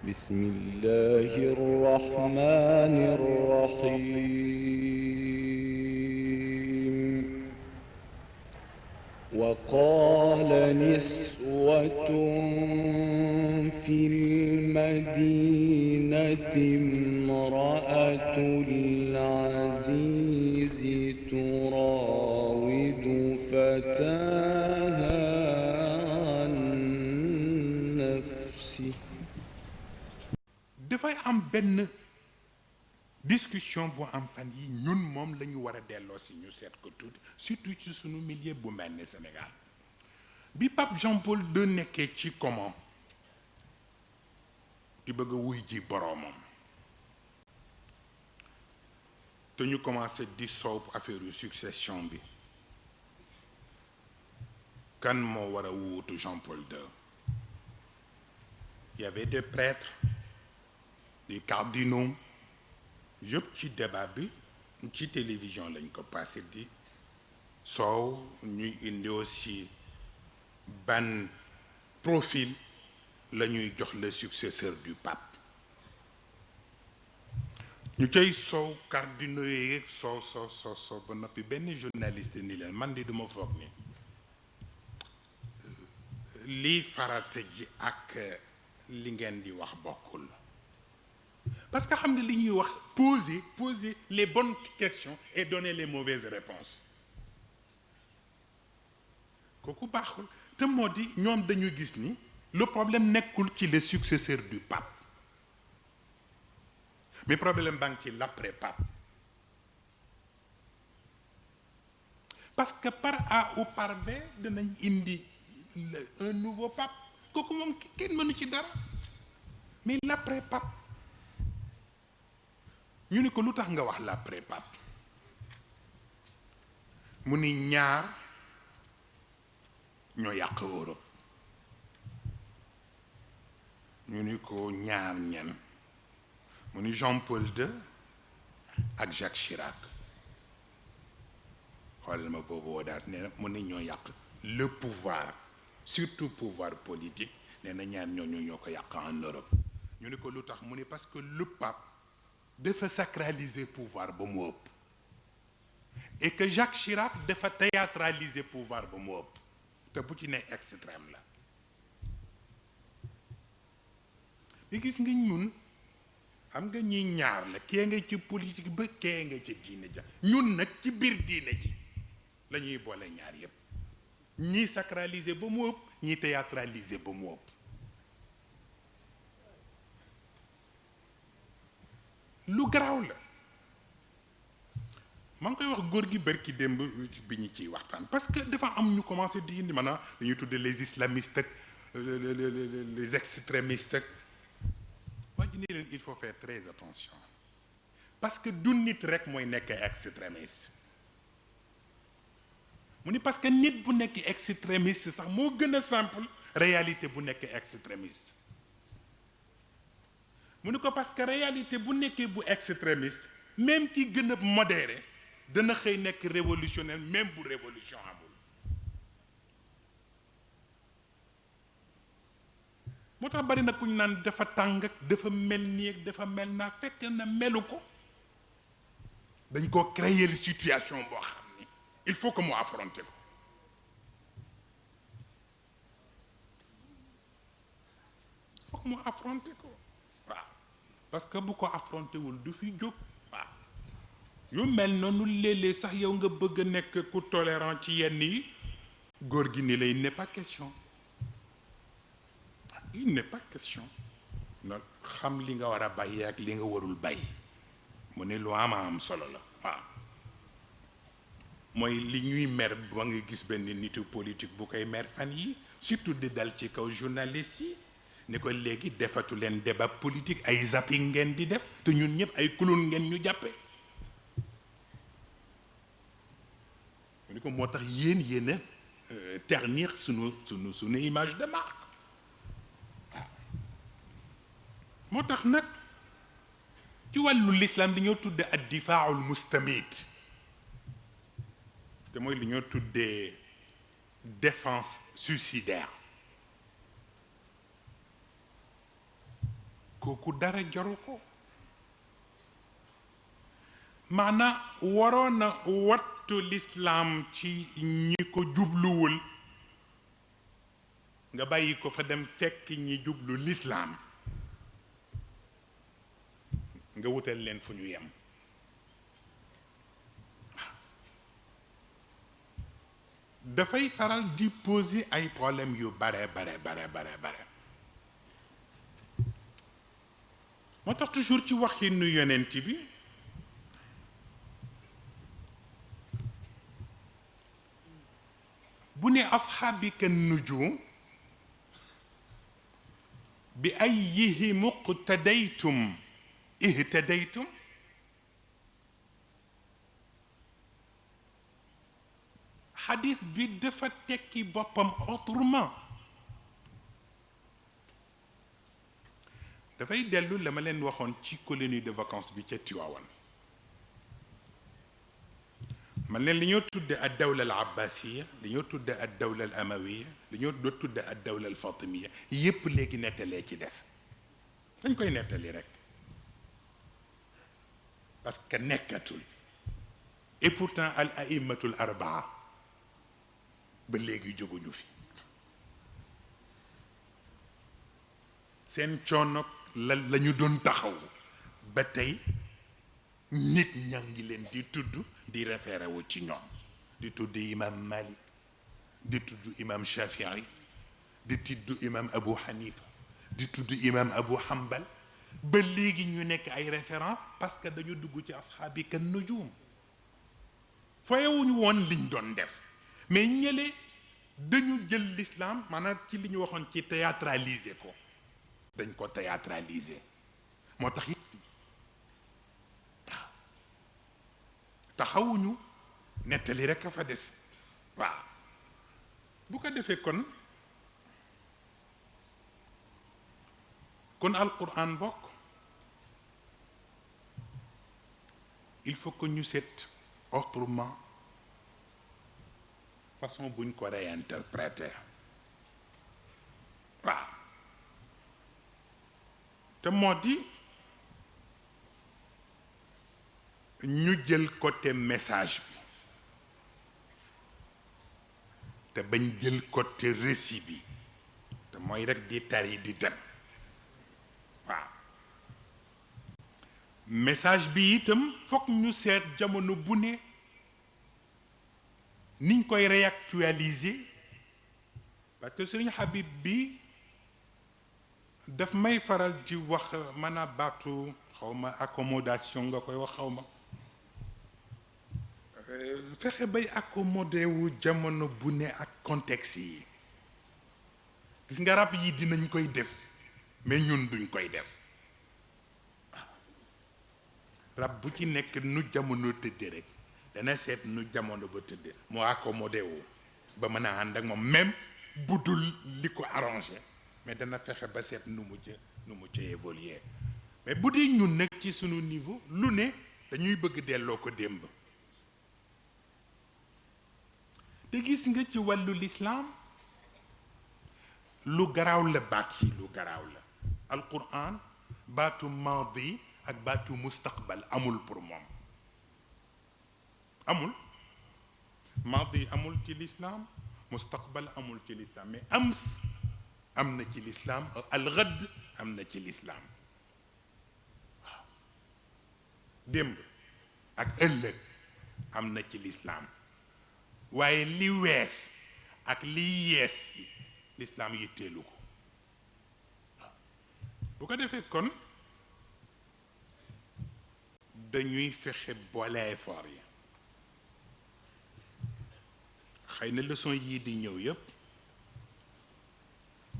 بسم الله الرحمن الرحيم وقال نسوة في المدينة امرأة العزيز تراود فتاها عن نفسه. dafay am benn discussion bu am fan yi ñun moom la ñu war a delloo si ñu seet ko tuuti surtout ci sunu milieu bu mel ni Sénégal bi Pape Jean-Paul II nekkee ci comment di bëgg a wuy ji boroomam te ñu commencé di soow affaire yu succession bi kan moo war a wuutu Jean-Paul II. Il y avait des prêtres, des cardinaux yëpp ci débat bi ci télévision lañ ko passé di soow ñuy indi aussi ban profil la ñuy jox le successeur du pape ñu cay soow cardinaux yi soow ba noppi benn journaliste ni leen man di duma foog ni lii farata ji ak li ngeen di wax bokkul parce que xam nga li ñuy wax poser les bonnes questions et donner les mauvaises réponses kooku baaxul te moo di ñoom dañu gis ni le problème nekkul ci le successeur du pape mais problème baa ngi ci l'après pape parce que par A ou par B danañ indi un nouveau pape kooku moom kenn mënu ci dara mais l'après pape ñu ni ko lu tax nga wax l'après pape mu ni ñaar ñoo yàq Europe ñu ni ko ñaar ñen mu ni Jean-Paul II ak Jacques Chirac xoolal ma boobu audace nee na mu ni ñoo yàq le pouvoir surtout pouvoir politique nee na ñaar ñooñu ñoo ko yàq en Europe ñu ni ko lu tax mu ni parce que le pape dafa sacraliser pouvoir ba mu ëpp et que Jacques Chirac dafa théâtraliser pouvoir ba mu ëpp te bu ci ne extrême la li gis nga ñun xam nga ñi ñaar la kee nga ci politique ba kee nga ci diine ja ñun nag ci biir diine ji la ñuy boole ñaar yépp ñii sacraliser ba mu ëpp ñii théâtraliser ba mu ëpp lu garaaw la maa ngi koy wax góor gi bërki démb bi ñu ciy waxtaan parce que dafa am ñu commencé di indi maanaam dañuy tudde les islamistes ak les extrémistes ak waa ji ni leen il faut faire très attention parce que du nit rek mooy nekk extrémiste mu ni parce que nit bu nekk extrémiste sax moo gën a simple réalité bu nekk extrémiste mu ni ko parce que réalité bu nekkee bu extrémiste même ki gën a modéré dana xëy nekk révolutionnaire même bu révolution amul moo tax bari na ku ñu naan dafa tàng ak dafa mel nii ak dafa mel naa fekk na melu ko dañ ko créer situation boo xam ni il faut que mu affronter ko il faut que mu affronter ko waaw parce que bu ko affronter wul du fi jóg waaw yu mel noonu léeg-léeg sax yow nga bëgg a nekk ku tolérant ci yenn yi góor gi ni la il n'est pas question il n'est pas question na xam li nga war a bàyyi ak li nga warul bàyyi mu ne lu am solo la waaw mooy li ñuy mer ba nga gis benn nitu politique bu koy mer fan yi surtout di dal ci kaw journaliste yi ni ko léegi defatu leen débat politique ay zapping ngeen di def te ñun ñëpp ay clown ngeen ñu jàppe mu ni ko moo tax yéen a ternir sunu image de marque waaw moo tax nag ci wàllu l'islam dañoo tudde ad difaaul mustamit te mooy li ñoo tuddee défense suicidaire kooku dara jaru ko. maanaam waroon na wattu lislaam ci ñi ko jubluwul nga bàyyi ko fa dem fekk ñi jublu lislaam nga wutal leen fu ñu yem. dafay faral di poser ay problème yu bare moo tax toujours ci waxinu yonent bi bu ne asxaabika nujum bi ayyihim iqtadaytum ihtadaytum xadis bi dafa tekki boppam autrement. dafay dellu la ma leen waxoon ci colonie de vacances bi ca Tiwaawan man leen li ñoo tudde ad dawla al abbasiya li ñoo tudde ad dawla al amawiya li ñoo doo tudde ad dawla al fatimiya yépp léegi nettalee ci des dañ koy nettali rek parce que nekkatul. et pourtant al aimmatul arbaa ba léegi jóguñu fi seen coono la ñu doon taxaw ba tey nit ñaa ngi leen di tudd di référé wu ci ñoom di tudd imam Malik di tudd imam Shafii di tudd imam Abu Hanifa di tudd imam Abu Hanbal ba léegi ñu nekk ay référence parce que dañu dugg ci asxaabi kan nujum foyewuñu woon liñ doon def mais ñële dañu jël l'islam maanaam ci li ñu waxoon ci théâtraliser ko dañ ko théâtraliser moo tax it taxawuñu nettali rek a fa des waaw bu ko defee kon alquran bokk il faut que ñu seet autrement façon buñ ko réinterpréter waaw te moo di ñu jël côté message bi te bañ jël côté récit bi te mooy rek di tari di dem waaw message bi itam fokk ñu seet jamono bu ne niñ koy réactualiser parce que Sëriñ Habib bi daf may faral di wax mën a baatu xawma accommodation nga koy wax xawma fexe bay accommodé wu jamono bu ne ak contexte yi gis nga rab yi dinañ koy def mais ñun duñ koy def rab bu ci nekk nu jamono tëdde rek dana seet nu jamono ba tëdde mu accommodé wu ba mën a ànd ak moom même bu dul li ko arrangé mais dana fexe ba seet nu mu ca évoluer mais bu dee ñun nag ci sunu niveau lu ne dañuy bëgg delloo ko démb te gis nga ci wàllu lislaam lu garaaw la baat yi lu garaaw la alquran baatu maadi ak baatu mustaqbal amul pour moom amul maadi amul ci lislaam mustaqbal amul ci lislaam mais ams am na ci lislaam alxadd am na ci lislaam waaw démb ak ëllëg am na ci lislaam waaye li wees ak li yees yi lislaam yitteelu ko bu ko defee kon dañuy fexe boole effort yi xëy na leçon yii di ñëw yépp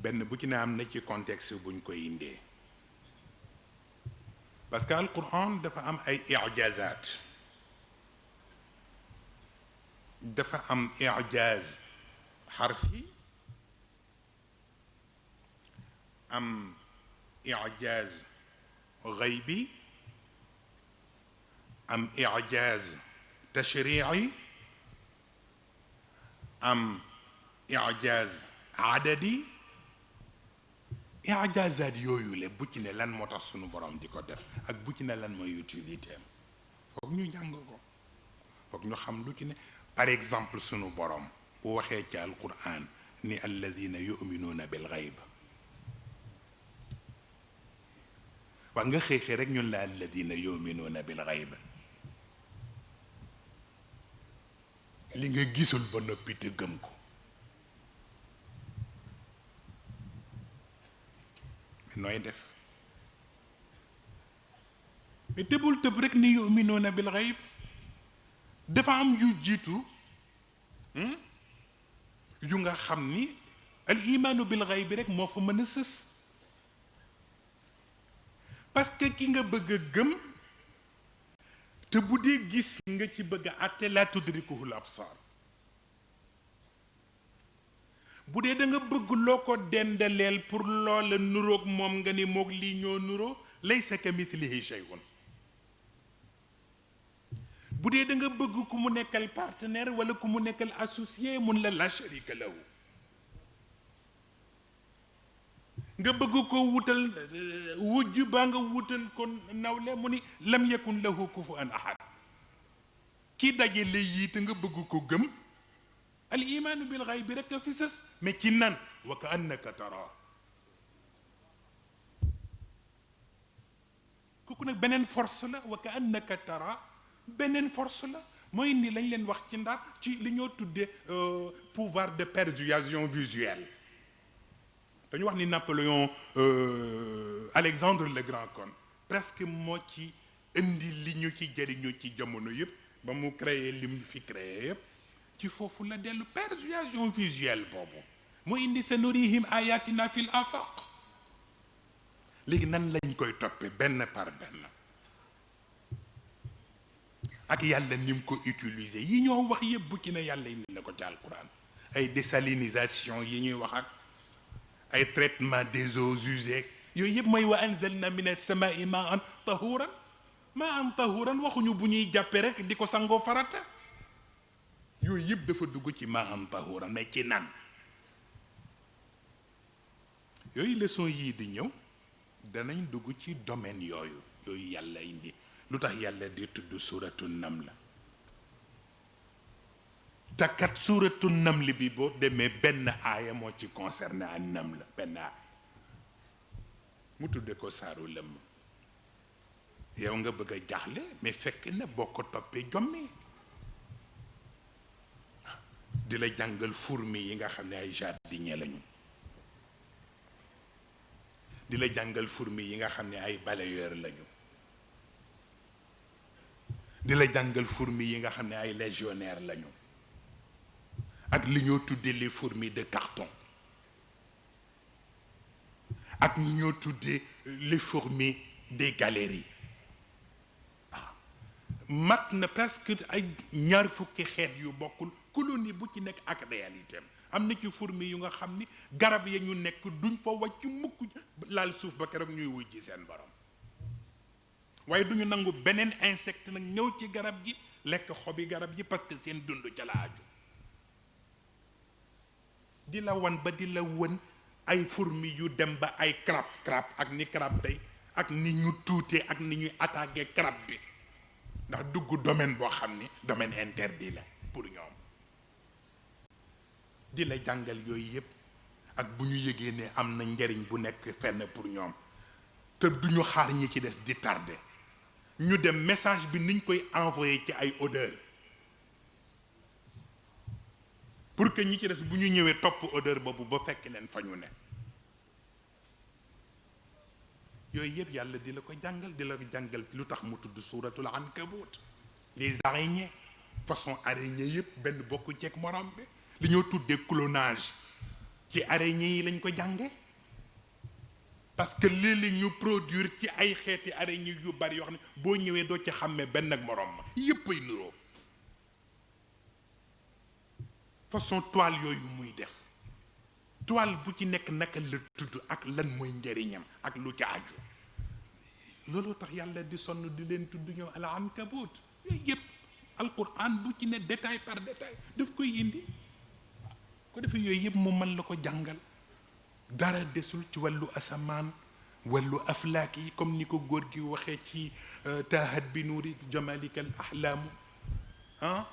benn bu ci ne am na ci contexte buñ koy indee parce que alquran dafa am ay ijazaat dafa am ijaz xarfi am ijaz gaybi am ijaz tashrici am ijaz adadi ijazaat yooyu le bu ci ne lan moo tax sunu borom di ko def ak bu ci ne lan mooy utilité am foog ñu jàng ko foog ñu xam lu ci ne. par exemple sunu borom bu waxee ci alquran ni alladina yuminuuna bil gayb wax nga xëy rek ñun la alladina yuminuuna bil gayb li nga gisul ba noppi te gëm ko nooy def mais tëbul tëb rek ni yuminuuna bil gayb dafa am yu jiitu yu nga xam ni al imaanu bil gayb rek moo fa mën a sës parce que ki nga bëgg a gëm te bu dee gis nga ci bëgg a àtte laa tudrikuhul absaar bu dee da nga bëgg loo ko dendaleel pour loola nuroog moom nga ni moog lii ñoo nuroo laysa ka mithlihi shay'un bu dee da nga bëgg ku mu nekkal partenaire wala ku mu nekkal associé mun la sharika lahu nga bëgg ko wutal wujj baa nga wutal ko nawle mu ni lam yakun lahu kufuwan ahad ki dajale yii te nga bëgg ko gëm al imaanu bil gaybi rek a fi sës mais ci nan wa ka annaka tara kooku nag beneen force la wa ka annaka tara beneen force la mooy ni lañ leen wax ci ndar ci li ñoo tuddee pouvoir de persuasion visuelle dañu wax ni Napoléon Alexandre le Grand kon presque moo ci indi li ñu ci jëriñu ci jamono yëpp ba mu créé li mu fi créé yëpp ci foofu la dellu persuasion visuelle boobu moo indi sanurihim ayatina fil afaq léegi nan lañ koy toppee benn par benn ak yàlla ni mu ko utiliser yi ñoo wax yëpp bu ci ne yàlla indi na ko ci alquran ay désalinisation yi ñuy wax ak ay traitement des eaux usées yooyu yëpp mooy wa anzalna min as-samaa'i ma'an tahuran waxuñu bu ñuy jàppe rek di ko sangoo farata yooyu yëpp dafa dugg ci ma'an tahuran mais ci nan yooyu leçon yii di ñëw danañ dugg ci domaine yooyu yàlla indi lu tax yàlla di tudd suuratu naml te kat suuratu naml bi boo demee benn aaya moo ci concerné an naml benn aaya mu tudde ko saaru lëmm yow nga bëgg a jaaxle mais fekk na boo ko toppee jommi di la jàngal fourmi yi nga xam ne ay jardinier lañu di la jàngal fourmi yi nga xam ne ay balayeur lañu di la jàngal fourmi yi nga xam ne ay légionnaire lañu ak li ñoo tuddee les fourmis de carton ak ñi ñoo tuddee les fourmis des galeries waaw mat na presque ay ñaar fukki xeet yu bokkul colonie bu ci nekk ak réalité am na ci fourmis yu nga xam ni garab ya ñu nekk duñ fa wàcc mukk laal suuf ba keroog ñuy wuy ji seen borom waaye duñu nangu beneen insecte nag ñëw ci garab gi lekk xobi garab gi parce que seen dund ca la aju di la wan ba di la wën ay fourmis yu dem ba ay crabe ak ni crabe tey ak ni ñu tuutee ak ni ñuy attaqué crabe bi ndax dugg domaine boo xam ni domaine interdit la pour ñoom di la jàngal yooyu yëpp ak bu ñu yëgee ne am na njariñ bu nekk fenn pour ñoom te duñu xaar ñi ci des di tardé ñu dem message bi niñ koy envoyé ci ay odeur pour que ñi ci des bu ñu ñëwee topp odeur boobu ba fekk leen fa ñu ne yooyu yëpp yàlla di la ko jàngal lu tax mu tudd suuratul ankabut les araignées façon araignée yëpp benn bokku ceeg morom bi li ñoo tuddee clonage ci araignées yi lañ ko jànge parce que léeg-léeg ñu produire ci ay xeeti araignées yu bari yoo xam ne boo ñëwee doo ci xàmmee benn ak morom ma yëpp ay niroo façon toile yooyu muy def toile bu ci nekk naka la tudd ak lan mooy njëriñam ak lu ca aju loolu tax yàlla di sonn di leen tudd ñoom al ankabut yooyu yëpp alquran bu ci ne détail par détail daf koy indi ko defee yooyu yëpp mu mën la ko jàngal dara desul ci wàllu asamaan wàllu aflaak yi comme ni ko góor gi waxee ci taahat bi nuuri jamalika al ahlaamu ah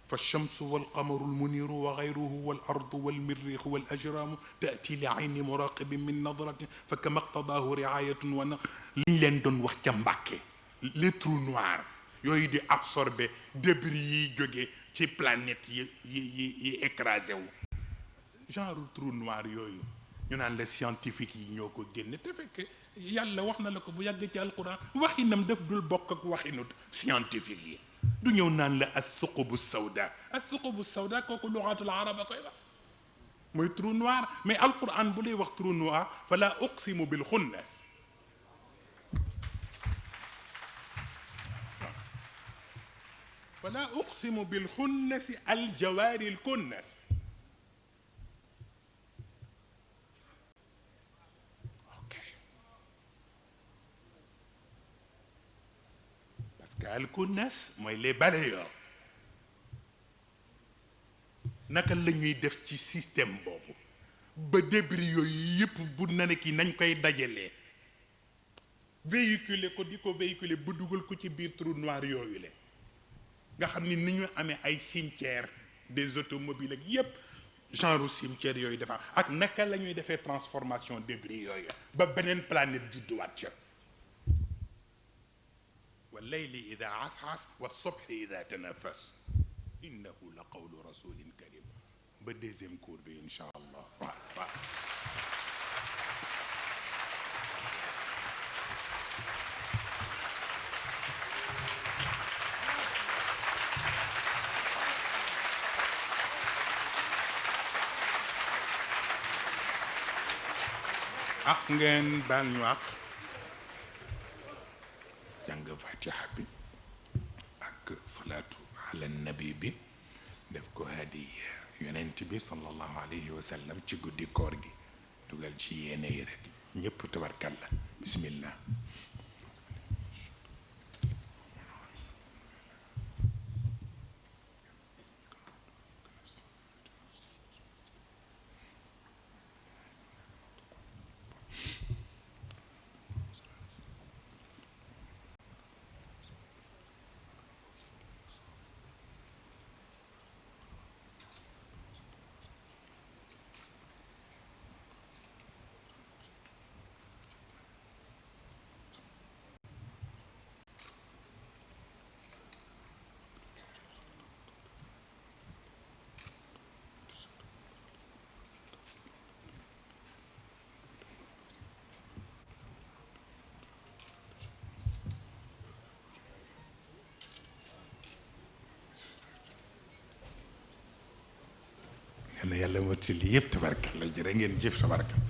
fa lchamsu walqamaru lmuniru wa gayruhu walardu walmirrixu walajraamu taati li ayni muraqibin min nadratin fa kama qtadaahu riayatun wa na liñ leen doon wax ca Mbàkke les trous noirs yooyu di absorber débris yiy jóge ci planète yi écrasé wu genre trou noir yooyu ñu naan la scientifique yi ñoo ko génne te fekk yàlla wax na la ko bu yàgg ci alquran waxinam def dul bokk ak waxinut scientifique yi du ñëw naan la athuqubu sawda kooku luxaatul arab a koy wax mooy trou noir mais alquran bu lay wax trou noir fala uqsimu bil xunnas fala uqsimu bil xunnasi al jawaari al kunnas al kunnas mooy les balayeurs naka la ñuy def ci système boobu ba débris yooyu yëpp bu na ne kii nañ koy dajalee véhiculer ko di ko véhiculer bu dugal ko ci biir trou noir yooyu le nga xam ni ñu amee ay cimetière des automobiles ak yëpp genre cimetière yooyu dafa ak naka la ñuy defee transformation débris yooyu ba beneen planète judduwaat ca والليل إذا عسعس والصبح إذا تنفس إنه لقول رسول كريم ba deuxième cours bi incha allah waaw ak ngeen baal ñu ak jàng fatiha bi ak salaatu ala nabi bi def ko hadiya yonent bi sallallahu alayhi wa sallam ci guddi koor gi dugal ci yéene yi rek ñëpp tabarkalla bismillah yàlla motti li yëpp tabarkalla jërë ngeen jëf tabarkalla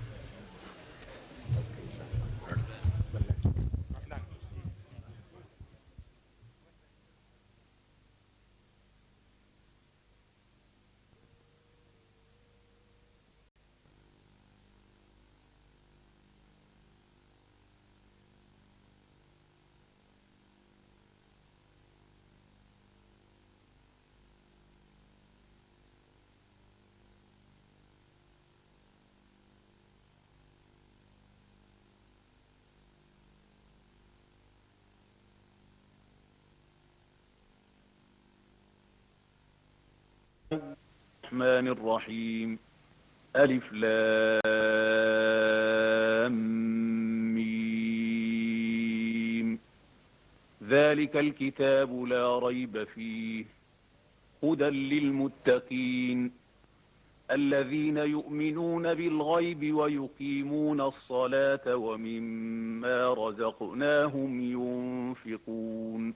الرحمن الرحيم ألف لام ميم ذلك الكتاب لا ريب فيه هدى للمتقين الذين يؤمنون بالغيب ويقيمون الصلاة ومما رزقناهم ينفقون